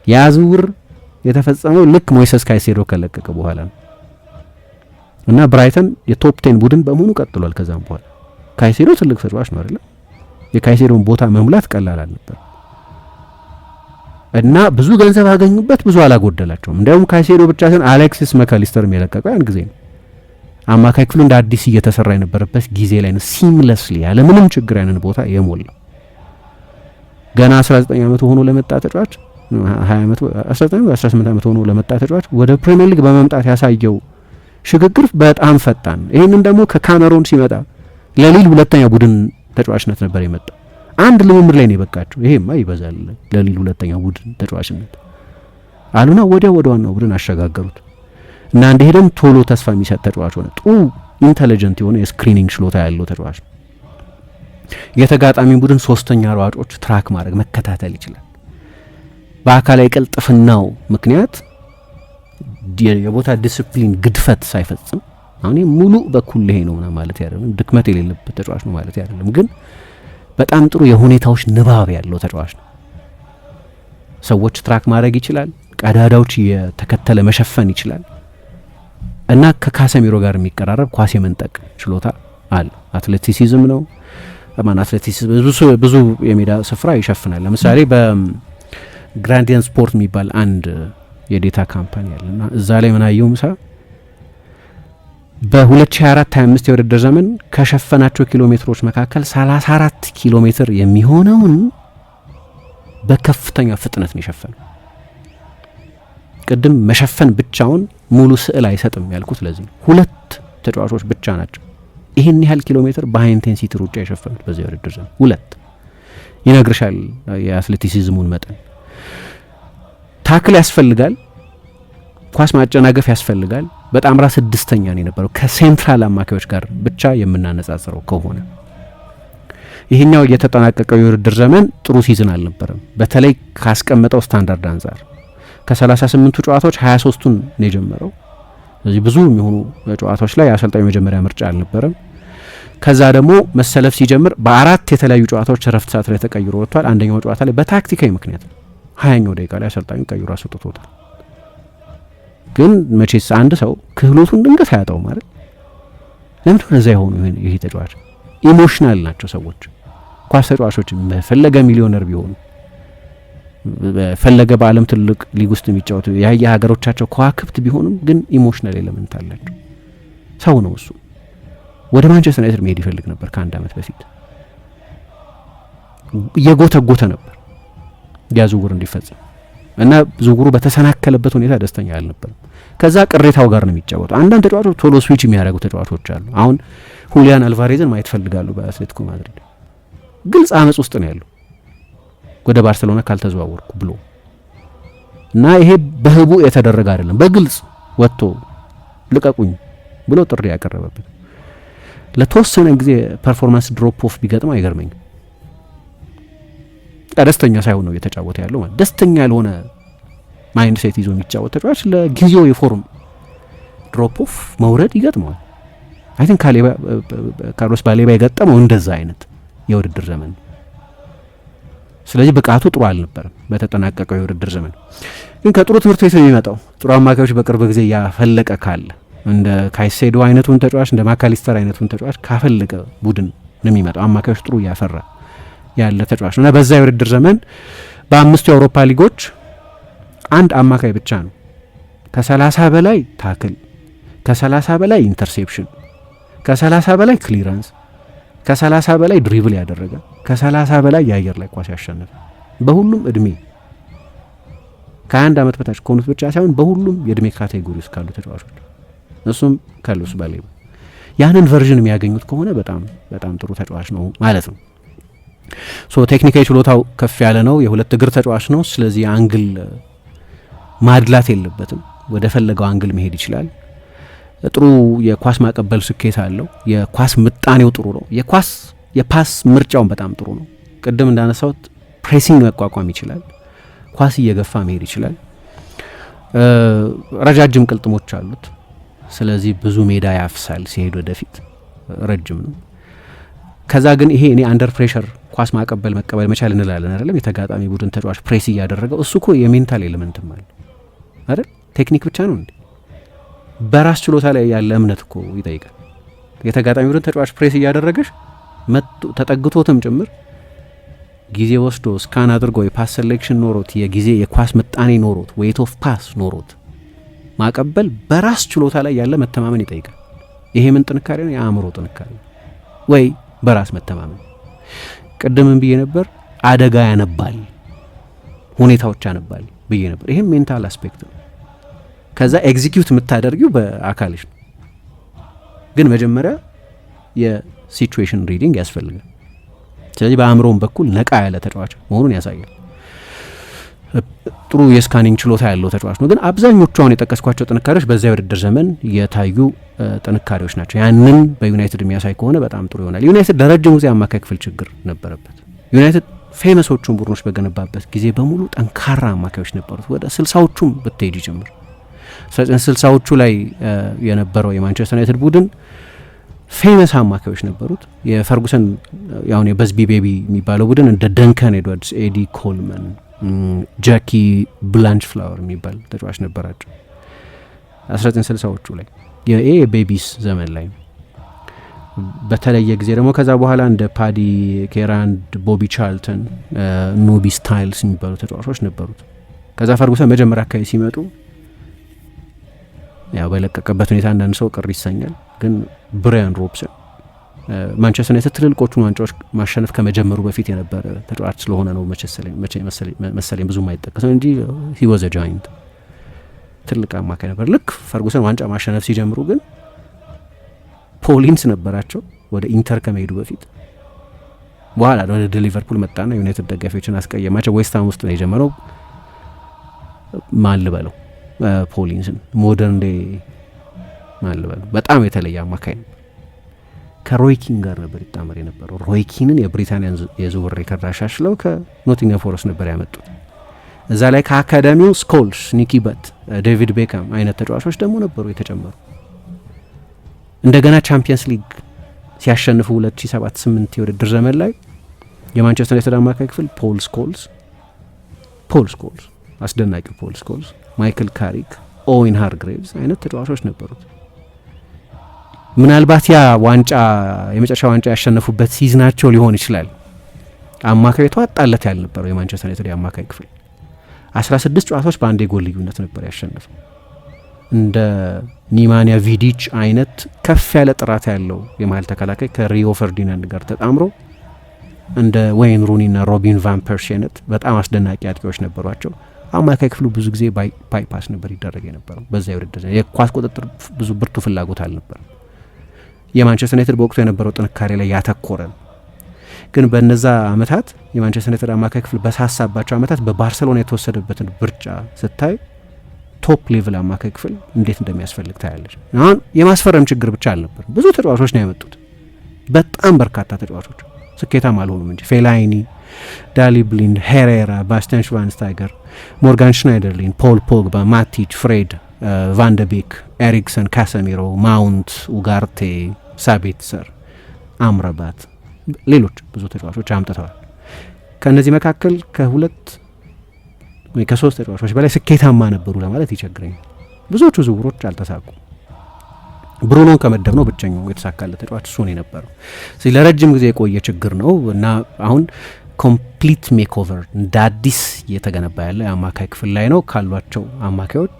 ያ ዝውውር የተፈጸመው ልክ ሞይሰስ ካይሴዶ ከለቀቀ በኋላ ነው እና ብራይተን የቶፕ 10 ቡድን በመሆኑ ቀጥሏል። ከዛም በኋላ ካይሴዶ ትልቅ ተጫዋች ነው አይደል? የካይሴዶን ቦታ መሙላት ቀላል አልነበር እና ብዙ ገንዘብ አገኙበት፣ ብዙ አላጎደላቸውም። እንዲያውም ካይሴዶ ብቻ ሳይሆን አሌክሲስ መካሊስተርም የለቀቀው ያን ጊዜ ነው። አማካይ ክፍሉ እንደ አዲስ እየተሰራ የነበረበት ጊዜ ላይ ነው ሲምለስሊ ያለ ምንም ችግር ያንን ቦታ የሞላው። ገና 19 ዓመት ሆኖ ለመጣ ተጫዋች 20 ዓመት 18 ዓመት ሆኖ ለመጣ ተጫዋች ወደ ፕሪሚየር ሊግ በመምጣት ያሳየው ሽግግር በጣም ፈጣን። ይሄንን ደግሞ ከካሜሮን ሲመጣ ለሊል ሁለተኛ ቡድን ተጫዋችነት ነበር የመጣው። አንድ ልምምድ ላይ ነው የበቃቸው። ይሄማ ይበዛል ለሊል ሁለተኛ ቡድን ተጫዋችነት አሉና ወዲያው ወደ ዋናው ቡድን አሸጋገሩት እና እንደሄደም ቶሎ ተስፋ የሚሰጥ ተጫዋች ሆነ። ጥሩ ኢንተለጀንት የሆነ የስክሪኒንግ ችሎታ ያለው ተጫዋች ነው። የተጋጣሚ ቡድን ሶስተኛ ሯጮች ትራክ ማድረግ መከታተል ይችላል። በአካላዊ ቅልጥፍናው ምክንያት የቦታ ዲሲፕሊን ግድፈት ሳይፈጽም አሁን ሙሉ በኩል ይሄ ነው ማለት አይደለም፣ ድክመት የሌለበት ተጫዋች ነው ማለት አይደለም፣ ግን በጣም ጥሩ የሁኔታዎች ንባብ ያለው ተጫዋች ነው። ሰዎች ትራክ ማድረግ ይችላል፣ ቀዳዳዎች የተከተለ መሸፈን ይችላል እና ከካሰሚሮ ጋር የሚቀራረብ ኳስ የመንጠቅ ችሎታ አለ። አትሌቲሲዝም ነው አትሌቲሲዝም ብዙ የሜዳ ስፍራ ይሸፍናል። ለምሳሌ በግራንዲየን ስፖርት የሚባል አንድ የዴታ ካምፓኒ አለና እዛ ላይ ምናየው ምሳ በ2024-25 የውድድር ዘመን ከሸፈናቸው ኪሎ ሜትሮች መካከል 34 ኪሎ ሜትር የሚሆነውን በከፍተኛ ፍጥነት ነው የሸፈነው። ቅድም መሸፈን ብቻውን ሙሉ ስዕል አይሰጥም ያልኩት ለዚህ ነው። ሁለት ተጫዋቾች ብቻ ናቸው ይህን ያህል ኪሎ ሜትር በሃይ ኢንቴንሲቲ ሩጫ የሸፈኑት በዚህ የውድድር ዘመን። ሁለት ይነግርሻል የአትሌቲሲዝሙን መጠን። ታክል ያስፈልጋል፣ ኳስ ማጨናገፍ ያስፈልጋል። በጣም ራስ ስድስተኛ ነው የነበረው ከሴንትራል አማካዮች ጋር ብቻ የምናነጻጽረው ከሆነ። ይሄኛው የተጠናቀቀው የውድድር ዘመን ጥሩ ሲዝን አልነበረም፣ በተለይ ካስቀመጠው ስታንዳርድ አንጻር። ከ38ቱ ጨዋታዎች 23ቱን ነው የጀመረው። ስለዚህ ብዙ የሚሆኑ ጨዋታዎች ላይ አሰልጣኙ የመጀመሪያ ምርጫ አልነበረም። ከዛ ደግሞ መሰለፍ ሲጀምር በአራት የተለያዩ ጨዋታዎች ረፍት ሰዓት ላይ ተቀይሮ ወጥቷል። አንደኛው ጨዋታ ላይ በታክቲካዊ ምክንያት 20ኛው ደቂቃ ላይ አሰልጣኙ ቀይሮ አስወጥቶታል። ግን መቼስ አንድ ሰው ክህሎቱን ድንገት አያጣው ማለት ለምን እንደዛ የሆኑ ይሄ ተጫዋች ኢሞሽናል ናቸው ሰዎች። ኳስ ተጫዋቾች በፈለገ ሚሊዮነር ቢሆኑ በፈለገ በዓለም ትልቅ ሊግ ውስጥ የሚጫወቱ የሀገሮቻቸው ከዋክብት ቢሆኑም ግን ኢሞሽናል ኤሌመንት አላቸው። ሰው ነው እሱ። ወደ ማንቸስተር ዩናይትድ መሄድ ይፈልግ ነበር ከአንድ ዓመት በፊት እየጎተጎተ ነበር ያዝውውር እንዲፈጸም እና ዝውውሩ በተሰናከለበት ሁኔታ ደስተኛ አልነበረም። ከዛ ቅሬታው ጋር ነው የሚጫወቱ። አንዳንድ ተጫዋቾች ቶሎ ስዊች የሚያደርጉ ተጫዋቾች አሉ። አሁን ሁሊያን አልቫሬዝን ማየት ፈልጋሉ በአትሌቲኮ ማድሪድ። ግልጽ አመጽ ውስጥ ነው ያለው ወደ ባርሴሎና ካልተዘዋወርኩ ብሎ እና ይሄ በህቡ የተደረገ አይደለም፣ በግልጽ ወጥቶ ልቀቁኝ ብሎ ጥሪ ያቀረበበት። ለተወሰነ ጊዜ ፐርፎርማንስ ድሮፕ ኦፍ ቢገጥም አይገርመኝም። ደስተኛ ሳይሆን ነው እየተጫወተ ያለው ማለት ደስተኛ ያልሆነ ማይንድ ሴት ይዞ የሚጫወት ተጫዋች ለጊዜው የፎርም ድሮፕ ኦፍ መውረድ ይገጥመዋል። አይ ቲንክ ካርሎስ ባሌባ የገጠመው እንደዛ አይነት የውድድር ዘመን። ስለዚህ ብቃቱ ጥሩ አልነበረም በተጠናቀቀው የውድድር ዘመን። ግን ከጥሩ ትምህርት ቤት የሚመጣው ጥሩ አማካዮች በቅርብ ጊዜ ያፈለቀ ካለ እንደ ካይሴዶ አይነቱን ተጫዋች እንደ ማካሊስተር አይነቱን ተጫዋች ካፈለቀ ቡድን ነው የሚመጣው። አማካዮች ጥሩ እያፈራ ያለ ተጫዋች ነው እና በዛ የውድድር ዘመን በ5 የአውሮፓ ሊጎች አንድ አማካይ ብቻ ነው ከ30 በላይ ታክል፣ ከ30 በላይ ኢንተርሴፕሽን፣ ከ30 በላይ ክሊራንስ፣ ከ30 በላይ ድሪብል ያደረገ፣ ከ30 በላይ የአየር ላይ ኳስ ያሸነፈ በሁሉም እድሜ ከ21 ዓመት በታች ከሆኑት ብቻ ሳይሆን በሁሉም የእድሜ ካቴጎሪ ውስጥ ካሉ ተጫዋቾች እሱም ካርሎስ ባሌባ። ያንን ቨርዥን የሚያገኙት ከሆነ በጣም በጣም ጥሩ ተጫዋች ነው ማለት ነው። ቴክኒካዊ ችሎታው ከፍ ያለ ነው። የሁለት እግር ተጫዋች ነው። ስለዚህ አንግል ማድላት የለበትም። ወደ ፈለገው አንግል መሄድ ይችላል። ጥሩ የኳስ ማቀበል ስኬት አለው። የኳስ ምጣኔው ጥሩ ነው። የፓስ ምርጫውን በጣም ጥሩ ነው። ቅድም እንዳነሳሁት ፕሬሲንግ መቋቋም ይችላል። ኳስ እየገፋ መሄድ ይችላል። ረጃጅም ቅልጥሞች አሉት። ስለዚህ ብዙ ሜዳ ያፍሳል ሲሄድ ወደፊት፣ ረጅም ነው። ከዛ ግን ይሄ እኔ አንደር ፕሬሸር ኳስ ማቀበል መቀበል መቻል እንላለን አይደለም። የተጋጣሚ ቡድን ተጫዋች ፕሬስ እያደረገው እሱ እኮ የሜንታል ኤሌመንትም አለ አይደል? ቴክኒክ ብቻ ነው እንዴ? በራስ ችሎታ ላይ ያለ እምነት እኮ ይጠይቃል። የተጋጣሚ ቡድን ተጫዋች ፕሬስ እያደረገሽ ተጠግቶትም ጭምር ጊዜ ወስዶ ስካን አድርጎ የፓስ ሴሌክሽን ኖሮት የጊዜ የኳስ ምጣኔ ኖሮት ዌይት ኦፍ ፓስ ኖሮት ማቀበል በራስ ችሎታ ላይ ያለ መተማመን ይጠይቃል። ይሄ ምን ጥንካሬ ነው? የአእምሮ ጥንካሬ ወይ በራስ መተማመን። ቅድምም ብዬ ነበር አደጋ ያነባል፣ ሁኔታዎች ያነባል ብዬ ነበር። ይሄም ሜንታል አስፔክት ነው። ከዛ ኤግዚኪዩት የምታደርጊው በአካልሽ ነው። ግን መጀመሪያ የሲቹዌሽን ሪዲንግ ያስፈልጋል። ስለዚህ በአእምሮም በኩል ነቃ ያለ ተጫዋች መሆኑን ያሳያል። ጥሩ የስካኒንግ ችሎታ ያለው ተጫዋች ነው። ግን አብዛኞቹ አሁን የጠቀስኳቸው ጥንካሬዎች በዚያ ውድድር ዘመን የታዩ ጥንካሬዎች ናቸው። ያንን በዩናይትድ የሚያሳይ ከሆነ በጣም ጥሩ ይሆናል። ዩናይትድ ለረጅም ጊዜ አማካይ ክፍል ችግር ነበረበት። ዩናይትድ ፌመሶቹን ቡድኖች በገነባበት ጊዜ በሙሉ ጠንካራ አማካዮች ነበሩት። ወደ 60ዎቹም ብትሄድ ጭምር 60ዎቹ ላይ የነበረው የማንቸስተር ዩናይትድ ቡድን ፌመስ አማካዮች ነበሩት። የፈርጉሰን ያሁን የበዝቢ ቤቢ የሚባለው ቡድን እንደ ደንከን ኤድዋርድስ፣ ኤዲ ኮልመን፣ ጃኪ ብላንች ፍላወር የሚባል ተጫዋች ነበራቸው 1960ዎቹ ላይ። ይሄ የቤቢስ ዘመን ላይ በተለየ ጊዜ ደግሞ ከዛ በኋላ እንደ ፓዲ ኬራንድ፣ ቦቢ ቻርልተን፣ ኖቢ ስታይልስ የሚባሉ ተጫዋቾች ነበሩት። ከዛ ፈርጉሰን መጀመሪያ አካባቢ ሲመጡ ያው በለቀቀበት ሁኔታ አንዳንድ ሰው ቅር ይሰኛል። ግን ብራያን ሮብሰን ማንቸስተር ዩናይትድ ትልልቆቹን ዋንጫዎች ማሸነፍ ከመጀመሩ በፊት የነበረ ተጫዋች ስለሆነ ነው መሰለኝ ብዙ የማይጠቀሰው እንጂ ሂ ዋዝ አ ጃይንት ትልቅ አማካይ ነበር። ልክ ፈርጉሰን ዋንጫ ማሸነፍ ሲጀምሩ ግን ፖሊንስ ነበራቸው ወደ ኢንተር ከመሄዱ በፊት። በኋላ ወደ ሊቨርፑል መጣና ዩናይትድ ደጋፊዎችን አስቀየማቸው። ዌስትሃም ውስጥ ነው የጀመረው። ማን ልበለው ፖሊንስን ሞደርን ዴይ ማን ልበለው በጣም የተለየ አማካይ ነው። ከሮይኪን ጋር ነበር ይጣመር የነበረው። ሮይኪንን የብሪታንያን የዝውውር ሪከርድ አሻሽለው ከኖቲንግሃም ፎረስት ነበር ያመጡት። እዛ ላይ ከአካዳሚው ስኮልስ፣ ኒኪ በት፣ ዴቪድ ቤካም አይነት ተጫዋቾች ደግሞ ነበሩ የተጨመሩ። እንደገና ቻምፒየንስ ሊግ ሲያሸንፉ 2007-8 የውድድር ዘመን ላይ የማንቸስተር ዩናይትድ አማካይ ክፍል ፖል ስኮልስ አስደናቂው ፖል ስኮልስ፣ ማይክል ካሪክ፣ ኦዌን ሃርግሬቭስ አይነት ተጫዋቾች ነበሩት። ምናልባት ያ ዋንጫ የመጨረሻ ዋንጫ ያሸነፉበት ሲዝናቸው ሊሆን ይችላል አማካይ የተዋጣለት ያልነበረው የማንቸስተር ዩናይትድ አማካይ ክፍል 16 ጨዋታዎች በአንድ የጎል ልዩነት ነበር ያሸነፈው። እንደ ኒማንያ ቪዲች አይነት ከፍ ያለ ጥራት ያለው የመሀል ተከላካይ ከሪዮ ፈርዲናንድ ጋር ተጣምሮ እንደ ዌይን ሩኒና ሮቢን ቫን ፐርሲ አይነት በጣም አስደናቂ አጥቂዎች ነበሯቸው። አማካይ ክፍሉ ብዙ ጊዜ ባይፓስ ነበር ይደረግ የነበረው። በዛ የውድድር የኳስ ቁጥጥር ብዙ ብርቱ ፍላጎት አልነበረም። የማንቸስተር ዩናይትድ በወቅቱ የነበረው ጥንካሬ ላይ ያተኮረ ግን በነዛ አመታት የማንቸስተር ዩናይትድ አማካይ ክፍል በሳሳባቸው አመታት በባርሰሎና የተወሰደበትን ብርጫ ስታይ ቶፕ ሌቭል አማካይ ክፍል እንዴት እንደሚያስፈልግ ታያለች። አሁን የማስፈረም ችግር ብቻ አልነበረም። ብዙ ተጫዋቾች ነው ያመጡት። በጣም በርካታ ተጫዋቾች ስኬታማ አልሆኑም እንጂ ፌላይኒ፣ ዳሊ ብሊንድ፣ ሄሬራ፣ ባስቲያን ሽቫንስታይገር፣ ሞርጋን ሽናይደርሊን፣ ፖል ፖግባ፣ ማቲች፣ ፍሬድ፣ ቫንደቤክ፣ ኤሪክሰን፣ ካሰሚሮ፣ ማውንት፣ ኡጋርቴ፣ ሳቤትሰር፣ አምረባት፣ ሌሎች ብዙ ተጫዋቾች አምጥተዋል። ከእነዚህ መካከል ከሶስት ተጫዋቾች በላይ ስኬታማ ነበሩ ለማለት ይቸግረኛል። ብዙዎቹ ዝውውሮች አልተሳኩም። ብሩኖን ከመደብ ነው ብቸኛው የተሳካለት ተጫዋች እሱ ነው የነበረው። ስለዚህ ለረጅም ጊዜ የቆየ ችግር ነው እና አሁን ኮምፕሊት ሜክኦቨር እንደ አዲስ እየተገነባ ያለ የአማካይ ክፍል ላይ ነው። ካሏቸው አማካዮች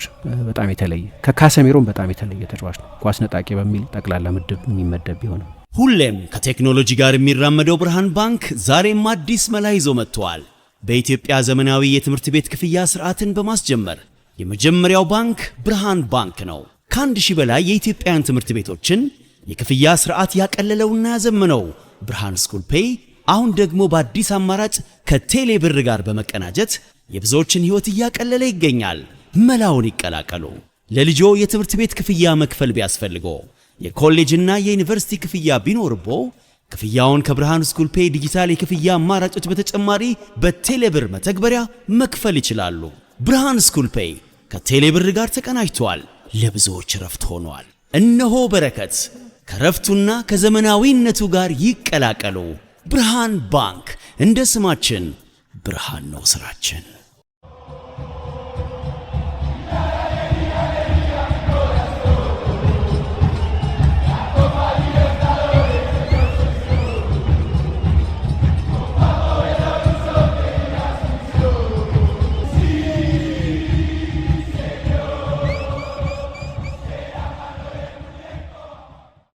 በጣም የተለየ ከካሰሚሮም በጣም የተለየ ተጫዋች ነው። ኳስ ነጣቂ በሚል ጠቅላላ ምድብ የሚመደብ ቢሆንም ሁሌም ከቴክኖሎጂ ጋር የሚራመደው ብርሃን ባንክ ዛሬም አዲስ መላ ይዞ መጥቷል። በኢትዮጵያ ዘመናዊ የትምህርት ቤት ክፍያ ስርዓትን በማስጀመር የመጀመሪያው ባንክ ብርሃን ባንክ ነው። ከ1000 በላይ የኢትዮጵያን ትምህርት ቤቶችን የክፍያ ስርዓት ያቀለለውና ያዘመነው ብርሃን ስኩል ፔይ አሁን ደግሞ በአዲስ አማራጭ ከቴሌ ብር ጋር በመቀናጀት የብዙዎችን ህይወት እያቀለለ ይገኛል። መላውን ይቀላቀሉ። ለልጆ የትምህርት ቤት ክፍያ መክፈል ቢያስፈልጎ የኮሌጅና የዩኒቨርሲቲ ክፍያ ቢኖርቦ ክፍያውን ከብርሃን ስኩል ፔይ ዲጂታል የክፍያ አማራጮች በተጨማሪ በቴሌ ብር መተግበሪያ መክፈል ይችላሉ። ብርሃን ስኩል ፔይ ከቴሌ ብር ጋር ተቀናጅቷል። ለብዙዎች ረፍት ሆኗል። እነሆ በረከት ከረፍቱና ከዘመናዊነቱ ጋር ይቀላቀሉ። ብርሃን ባንክ እንደ ስማችን ብርሃን ነው ስራችን።